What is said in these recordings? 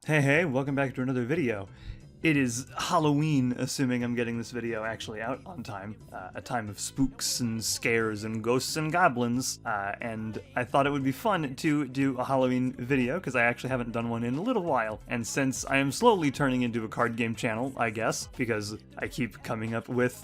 Hey, welcome back to another video. It is Halloween, assuming I'm getting this video actually out on time. A time of spooks and scares and ghosts and goblins, and I thought it would be fun to do a Halloween video, because I actually haven't done one in a little while, and since I am slowly turning into a card game channel, I guess, because I keep coming up with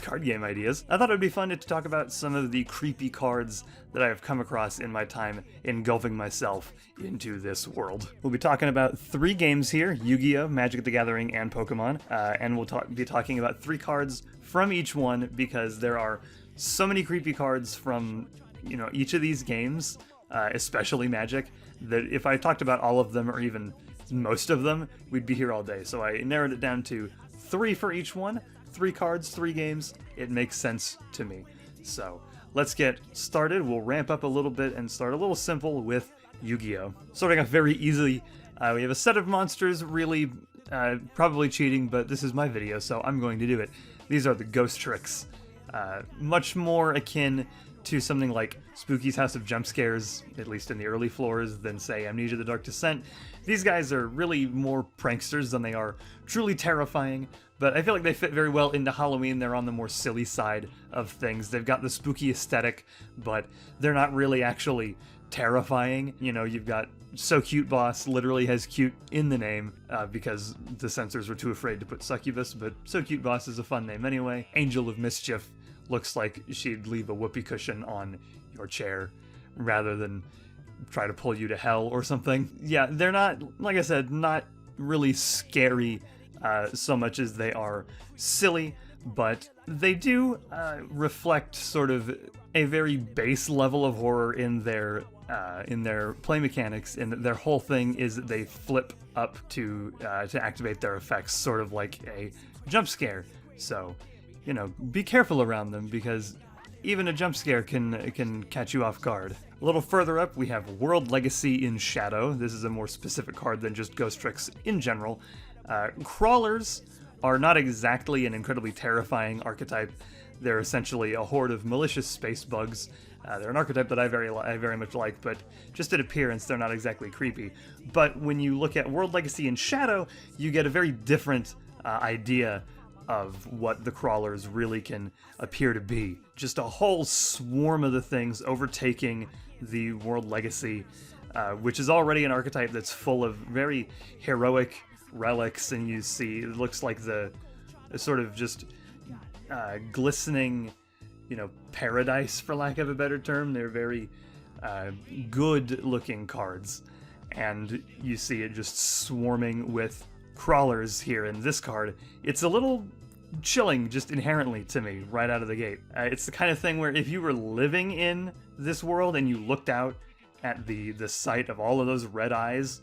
card game ideas, I thought it would be fun to talk about some of the creepy cards that I have come across in my time engulfing myself into this world. We'll be talking about 3 games here: Yu-Gi-Oh!, Magic the Gathering, and Pokemon, and we'll be talking about 3 cards from each one, because there are so many creepy cards from, each of these games, especially Magic, that if I talked about all of them, or even most of them, we'd be here all day. So I narrowed it down to 3 for each one. 3 cards, 3 games. It makes sense to me. So let's get started. We'll ramp up a little bit and start a little simple with Yu-Gi-Oh! Starting off very easily, we have a set of monsters, really probably cheating, but this is my video, so I'm going to do it. These are the Ghost Tricks. Much more akin to something like Spooky's House of Jump Scares, at least in the early floors, than, say, Amnesia the Dark Descent. These guys are really more pranksters than they are truly terrifying, but I feel like they fit very well into Halloween. They're on the more silly side of things. They've got the spooky aesthetic, but they're not really actually terrifying. You've got So Cute Boss, literally has cute in the name, because the censors were too afraid to put succubus, but So Cute Boss is a fun name anyway. Angel of Mischief looks like she'd leave a whoopee cushion on your chair rather than try to pull you to hell or something. Yeah, they're not, like I said, not really scary so much as they are silly, but they do reflect sort of a very base level of horror in their play mechanics, and their whole thing is that they flip up to activate their effects, sort of like a jump scare. So, be careful around them, because even a jump scare can catch you off guard. A little further up, we have World Legacy in Shadow. This is a more specific card than just Ghost Tricks in general. Crawlers are not exactly an incredibly terrifying archetype. They're essentially a horde of malicious space bugs. They're an archetype that I very much like, but just at appearance, they're not exactly creepy. But when you look at World Legacy in Shadow, you get a very different idea of what the crawlers really can appear to be. Just a whole swarm of the things overtaking the World Legacy, which is already an archetype that's full of very heroic relics, and you see it looks like the sort of just glistening, paradise, for lack of a better term. They're very good looking cards, and you see it just swarming with crawlers here in this card. It's a little chilling just inherently to me right out of the gate. It's the kind of thing where if you were living in this world and you looked out at the sight of all of those red eyes,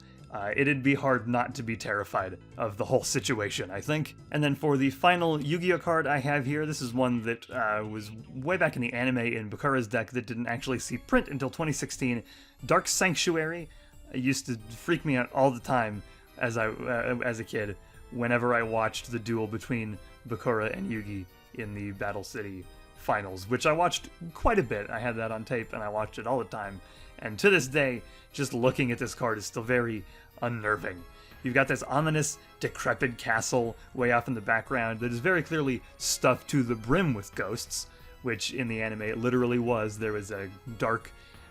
it'd be hard not to be terrified of the whole situation, I think. And then for the final Yu-Gi-Oh card I have here, this is one that was way back in the anime in Bakura's deck that didn't actually see print until 2016. Dark Sanctuary. It used to freak me out all the time as a kid, whenever I watched the duel between Bakura and Yugi in the Battle City finals, which I watched quite a bit. I had that on tape, and I watched it all the time. And to this day, just looking at this card is still very unnerving. You've got this ominous, decrepit castle way off in the background that is very clearly stuffed to the brim with ghosts, which in the anime it literally was. There was an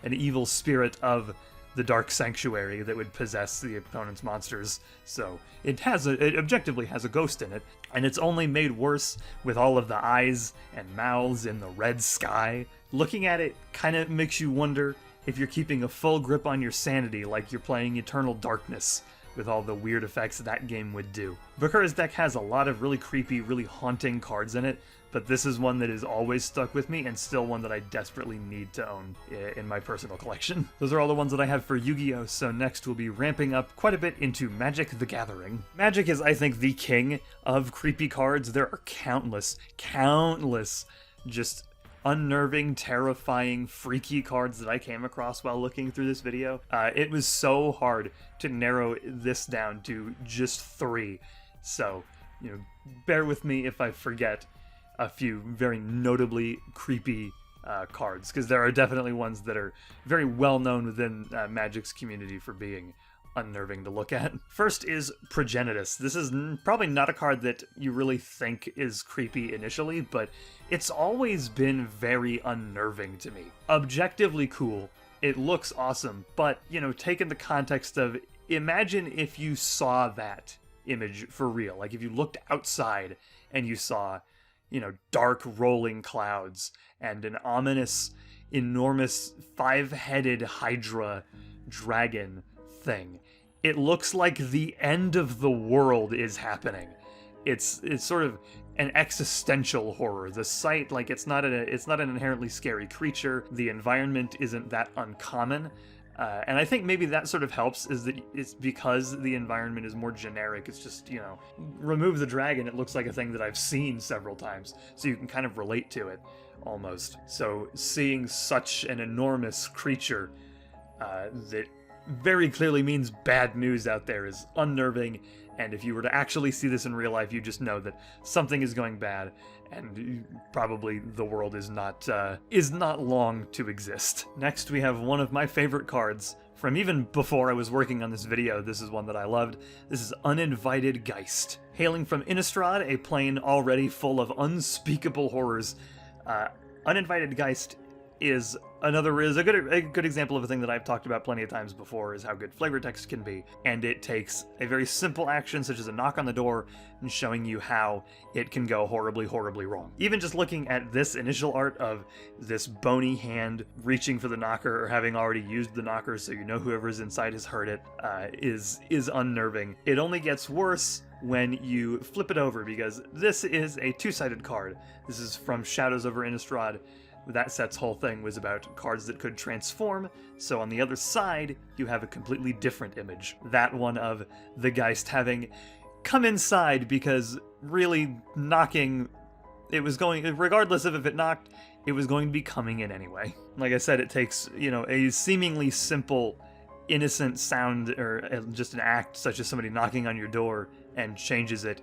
evil spirit of the Dark Sanctuary that would possess the opponent's monsters. So it objectively has a ghost in it, and it's only made worse with all of the eyes and mouths in the red sky. Looking at it kind of makes you wonder if you're keeping a full grip on your sanity, like you're playing Eternal Darkness, with all the weird effects that game would do. Bakura's deck has a lot of really creepy, really haunting cards in it, but this is one that has always stuck with me, and still one that I desperately need to own in my personal collection. Those are all the ones that I have for Yu-Gi-Oh! So next we'll be ramping up quite a bit into Magic the Gathering. Magic is, I think, the king of creepy cards. There are countless just unnerving, terrifying, freaky cards that I came across while looking through this video. It was so hard to narrow this down to just 3. So, bear with me if I forget a few very notably creepy cards, because there are definitely ones that are very well known within Magic's community for being unnerving to look at. First is Progenitus. This is probably not a card that you really think is creepy initially, but it's always been very unnerving to me. Objectively cool. It looks awesome, but, you know, take in the context of, imagine if you saw that image for real. Like, if you looked outside and you saw, you know, dark rolling clouds and an ominous, enormous, 5-headed Hydra dragon thing. It looks like the end of the world is happening. It's sort of an existential horror. The sight, like, it's not an inherently scary creature. The environment isn't that uncommon. And I think maybe that sort of helps, is that it's because the environment is more generic. It's just, you know, remove the dragon, it looks like a thing that I've seen several times, so you can kind of relate to it, almost. So seeing such an enormous creature that very clearly means bad news out there is unnerving, and if you were to actually see this in real life, you just know that something is going bad, and probably the world is not long to exist. Next, we have one of my favorite cards from even before I was working on this video. This is one that I loved. This is Uninvited Geist. Hailing from Innistrad, a plane already full of unspeakable horrors, Uninvited Geist is a good example of a thing that I've talked about plenty of times before, is how good flavor text can be. And it takes a very simple action such as a knock on the door and showing you how it can go horribly, horribly wrong. Even just looking at this initial art of this bony hand reaching for the knocker, or having already used the knocker so you know whoever's inside has heard it, is unnerving. It only gets worse when you flip it over, because this is a two-sided card. This is from Shadows over Innistrad. That set's whole thing was about cards that could transform, so on the other side, you have a completely different image. That one of the Geist having come inside, because really knocking, it was going, regardless of if it knocked, it was going to be coming in anyway. Like I said, it takes, you know, a seemingly simple, innocent sound, or just an act such as somebody knocking on your door, and changes it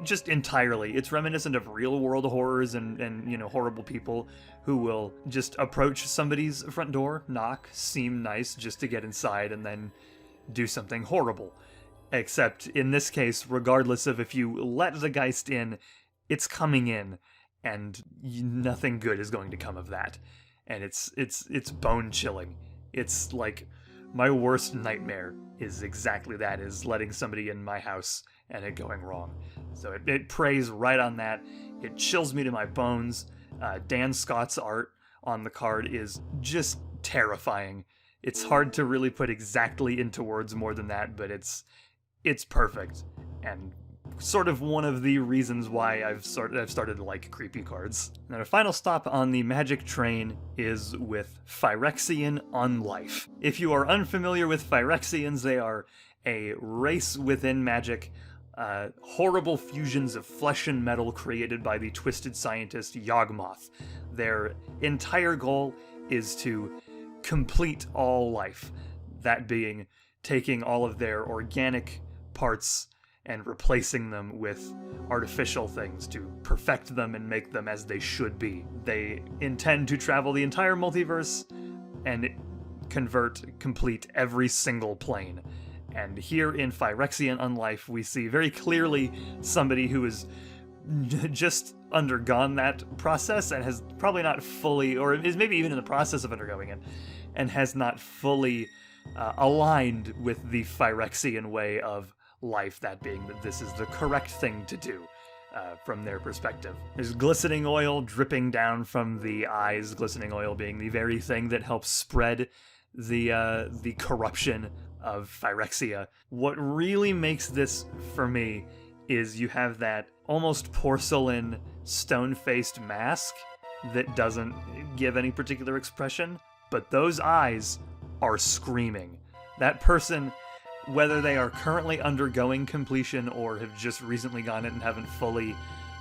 just entirely. It's reminiscent of real world horrors and you know, horrible people who will just approach somebody's front door, knock, seem nice just to get inside, and then do something horrible. Except in this case, regardless of if you let the Geist in, it's coming in, and nothing good is going to come of that. And it's bone chilling. It's like, my worst nightmare is exactly that, is letting somebody in my house and it going wrong. So it preys right on that. It chills me to my bones. Dan Scott's art on the card is just terrifying. It's hard to really put exactly into words more than that, but it's perfect, and sort of one of the reasons why I've started to like creepy cards. And our final stop on the Magic train is with Phyrexian Unlife. If you are unfamiliar with Phyrexians, they are a race within Magic, horrible fusions of flesh and metal created by the twisted scientist Yawgmoth. Their entire goal is to complete all life, that being taking all of their organic parts and replacing them with artificial things to perfect them and make them as they should be. They intend to travel the entire multiverse and complete every single plane. And here in Phyrexian Unlife, we see very clearly somebody who has just undergone that process and has probably not fully, or is maybe even in the process of undergoing it, and has not fully aligned with the Phyrexian way of life, that being that this is the correct thing to do from their perspective. There's glistening oil dripping down from the eyes, glistening oil being the very thing that helps spread the corruption of Phyrexia. What really makes this for me is you have that almost porcelain stone-faced mask that doesn't give any particular expression, but those eyes are screaming. That person, whether they are currently undergoing completion or have just recently gone it and haven't fully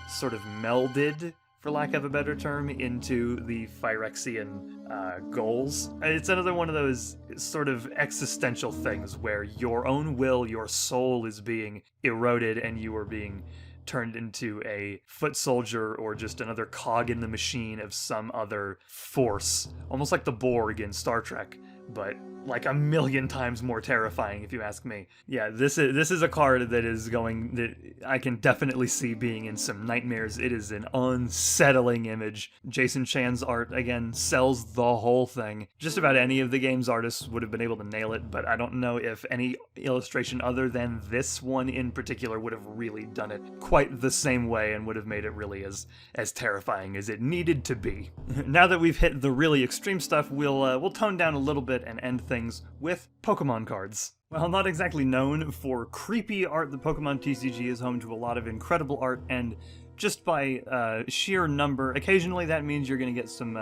sort of melded, for lack of a better term, into the Phyrexian goals. It's another one of those sort of existential things where your own will, your soul is being eroded and you are being turned into a foot soldier or just another cog in the machine of some other force. Almost like the Borg in Star Trek, but like a million times more terrifying, if you ask me. Yeah, this is a card that I can definitely see being in some nightmares. It is an unsettling image. Jason Chan's art, again, sells the whole thing. Just about any of the game's artists would have been able to nail it, but I don't know if any illustration other than this one in particular would have really done it quite the same way and would have made it really as terrifying as it needed to be. Now that we've hit the really extreme stuff, we'll tone down a little bit and end things with Pokemon cards. While not exactly known for creepy art, the Pokemon TCG is home to a lot of incredible art, and just by sheer number, occasionally that means you're going to get some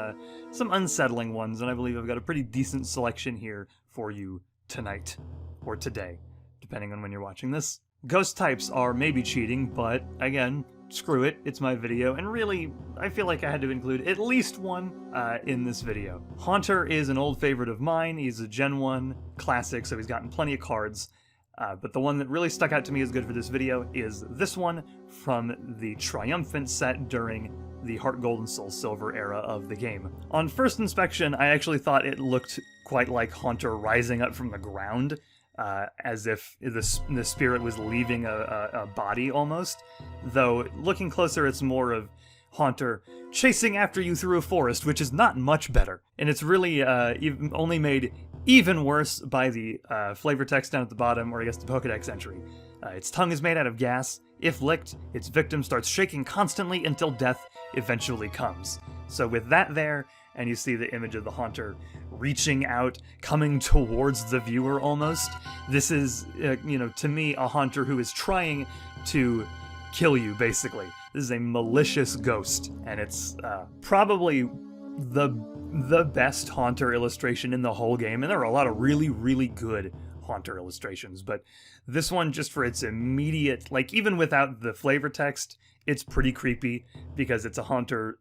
unsettling ones, and I believe I've got a pretty decent selection here for you tonight, or today, depending on when you're watching this. Ghost types are maybe cheating, but again, screw it, it's my video, and really, I feel like I had to include at least one in this video. Haunter is an old favorite of mine. He's a Gen 1 classic, so he's gotten plenty of cards, but the one that really stuck out to me as good for this video is this one from the Triumphant set during the Heart Gold and Soul Silver era of the game. On first inspection, I actually thought it looked quite like Haunter rising up from the ground, as if the spirit was leaving a body almost, though looking closer it's more of Haunter chasing after you through a forest, which is not much better. And it's really only made even worse by the flavor text down at the bottom, or I guess the Pokedex entry. Its tongue is made out of gas. If licked, its victim starts shaking constantly until death eventually comes. So with that there, and you see the image of the Haunter reaching out, coming towards the viewer almost. This is, to me, a Haunter who is trying to kill you, basically. This is a malicious ghost, and it's probably the best Haunter illustration in the whole game, and there are a lot of really, really good Haunter illustrations, but this one, just for its immediate, even without the flavor text, it's pretty creepy, because it's a Haunter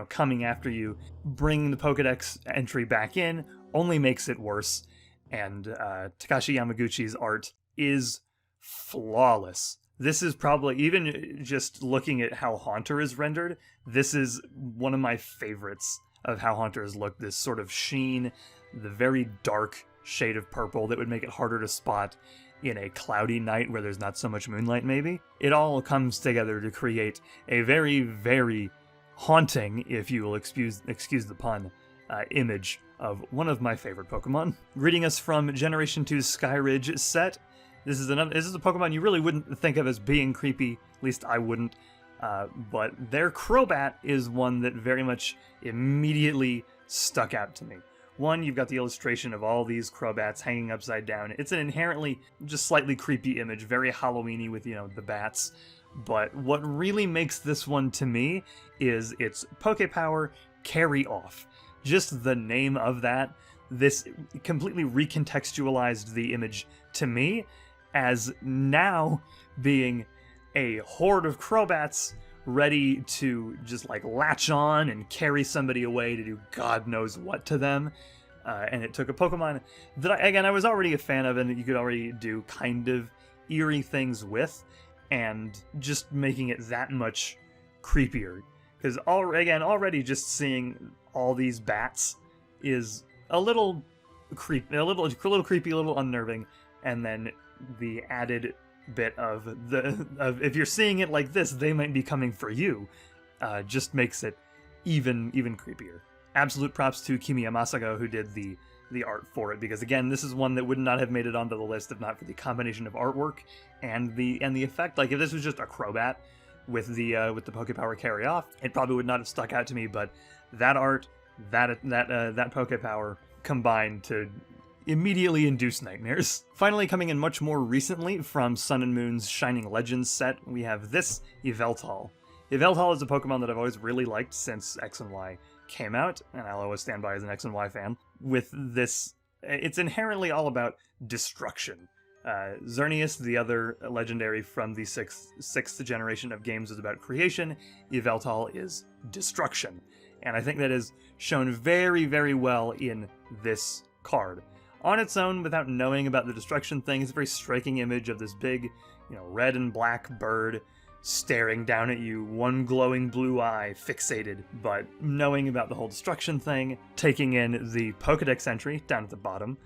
coming after you. Bringing the Pokedex entry back in only makes it worse, and Takashi Yamaguchi's art is flawless. This is probably, even just looking at how Haunter is rendered, this is one of my favorites of how Haunter has looked. This sort of sheen, the very dark shade of purple that would make it harder to spot in a cloudy night where there's not so much moonlight, maybe. It all comes together to create a very, very haunting, if you will excuse the pun, image of one of my favorite Pokemon. Greeting us from Generation 2's Skyridge set. This is a Pokemon you really wouldn't think of as being creepy, at least I wouldn't, but their Crobat is one that very much immediately stuck out to me. One, you've got the illustration of all these Crobats hanging upside down. It's an inherently just slightly creepy image, very Halloween-y with, the bats. But what really makes this one to me is its Pokepower Carry Off. Just the name of that, this completely recontextualized the image to me as now being a horde of Crobats ready to just latch on and carry somebody away to do God knows what to them. And it took a Pokemon that I was already a fan of, and you could already do kind of eerie things with, and just making it that much creepier. Because already just seeing all these bats is a little creepy, a little creepy, a little unnerving, and then the added bit of if you're seeing it like this, they might be coming for you, just makes it even creepier. Absolute props to Kimiya Masago, who did the art for it, because again, this is one that would not have made it onto the list if not for the combination of artwork and the effect. If this was just a Crobat with the Pokepower Carry Off, it probably would not have stuck out to me, but that art, that Pokepower combined to immediately induce nightmares. Finally, coming in much more recently from Sun and Moon's Shining Legends set, we have this Yveltal. Yveltal is a Pokemon that I've always really liked since X and Y came out, and I'll always stand by as an X and Y fan. With this, it's inherently all about destruction. Xerneas, the other legendary from the sixth generation of games, is about creation. Yveltal is destruction. And I think that is shown very, very well in this card. On its own, without knowing about the destruction thing, it's a very striking image of this big, red and black bird staring down at you, one glowing blue eye fixated. But knowing about the whole destruction thing, taking in the Pokedex entry down at the bottom,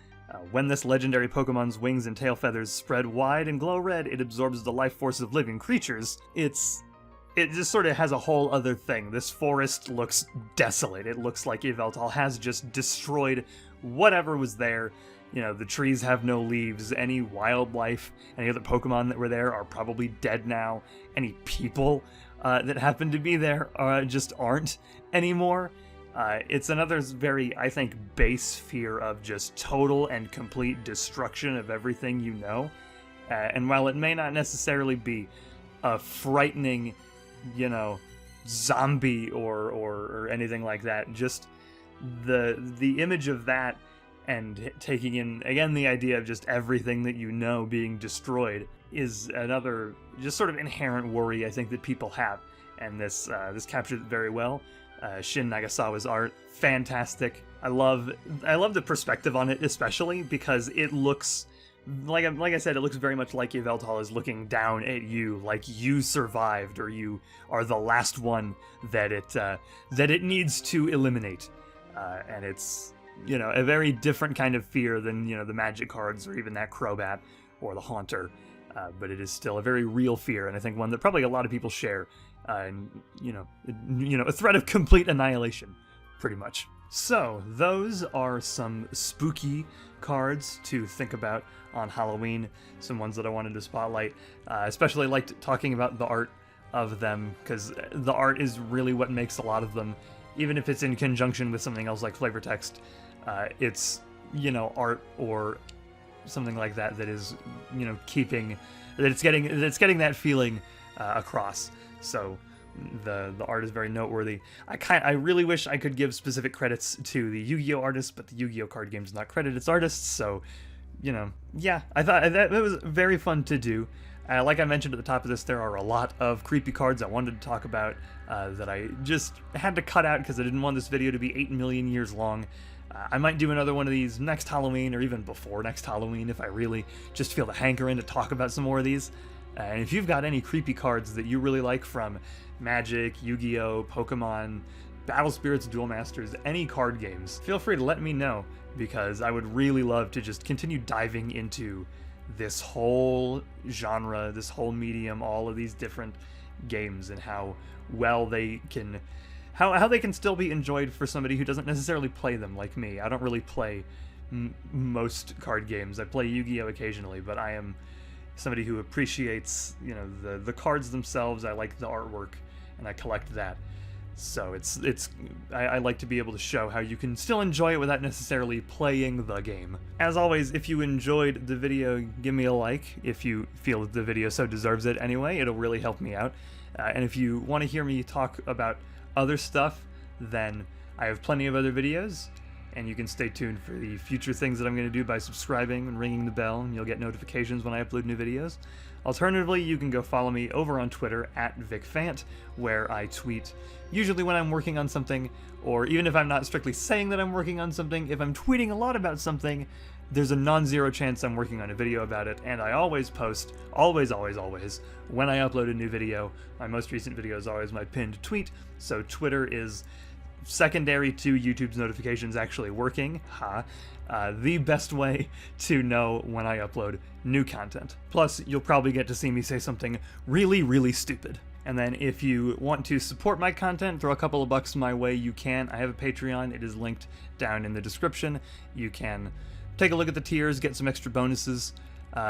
when this legendary Pokemon's wings and tail feathers spread wide and glow red, it absorbs the life force of living creatures. It just sort of has a whole other thing. This forest looks desolate. It looks like Yveltal has just destroyed whatever was there. You know, the trees have no leaves. Any wildlife, any other Pokemon that were there are probably dead now. Any people that happen to be there just aren't anymore. It's another very, I think, base fear of just total and complete destruction of everything you know. And while it may not necessarily be a frightening, you know, zombie or anything like that, just the image of that and taking in, again, the idea of just everything that you know being destroyed is another just sort of inherent worry I think that people have. And this captures it very well. Shin Nagasawa's art, fantastic. I love the perspective on it, especially because it looks like I said, it looks very much like Yveltal is looking down at you, like you survived or you are the last one that it needs to eliminate. And it's, you know, a very different kind of fear than, you know, the magic cards or even that Crobat or the Haunter. But it is still a very real fear, and I think one that probably a lot of people share. And you know, a threat of complete annihilation, pretty much. So those are some spooky cards to think about on Halloween. Some ones that I wanted to spotlight. Especially liked talking about the art of them, because the art is really what makes a lot of them, even if it's in conjunction with something else like flavor text. It's, you know, art or something like that that is, you know, it's getting that feeling across. So the art is very noteworthy. I really wish I could give specific credits to the Yu-Gi-Oh artist, but the Yu-Gi-Oh card game does not credit its artists. So, you know, yeah, I thought that was very fun to do. Like I mentioned at the top of this, there are a lot of creepy cards I wanted to talk about that I just had to cut out because I didn't want this video to be 8 million years long. I might do another one of these next Halloween or even before next Halloween if I really just feel the hankering to talk about some more of these. And if you've got any creepy cards that you really like from Magic, Yu-Gi-Oh, Pokemon, Battle Spirits, Duel Masters, any card games, feel free to let me know, because I would really love to just continue diving into this whole genre, this whole medium, all of these different games, and how well they can, how they can still be enjoyed for somebody who doesn't necessarily play them like me. I don't really play most card games. I play Yu-Gi-Oh occasionally, but I am somebody who appreciates, you know, the cards themselves. I like the artwork, and I collect that. So I like to be able to show how you can still enjoy it without necessarily playing the game. As always, if you enjoyed the video, give me a like. If you feel that the video so deserves it anyway, it'll really help me out. And if you want to hear me talk about other stuff, then I have plenty of other videos, and you can stay tuned for the future things that I'm going to do by subscribing and ringing the bell, and you'll get notifications when I upload new videos. Alternatively, you can go follow me over on Twitter @VicFant, where I tweet usually when I'm working on something, or even if I'm not strictly saying that I'm working on something, if I'm tweeting a lot about something, there's a non-zero chance I'm working on a video about it, and I always post, always, when I upload a new video. My most recent video is always my pinned tweet, so Twitter is secondary to YouTube's notifications actually working, the best way to know when I upload new content. Plus, you'll probably get to see me say something really, really stupid. And then if you want to support my content, throw a couple of bucks my way, you can. I have a Patreon. It is linked down in the description. You can take a look at the tiers, get some extra bonuses,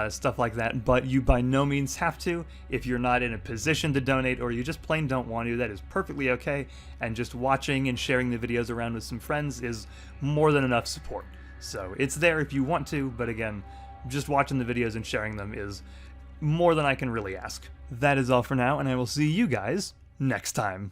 stuff like that, but you by no means have to. If you're not in a position to donate, or you just plain don't want to, that is perfectly okay, and just watching and sharing the videos around with some friends is more than enough support. So it's there if you want to, but again, just watching the videos and sharing them is more than I can really ask. That is all for now, and I will see you guys next time.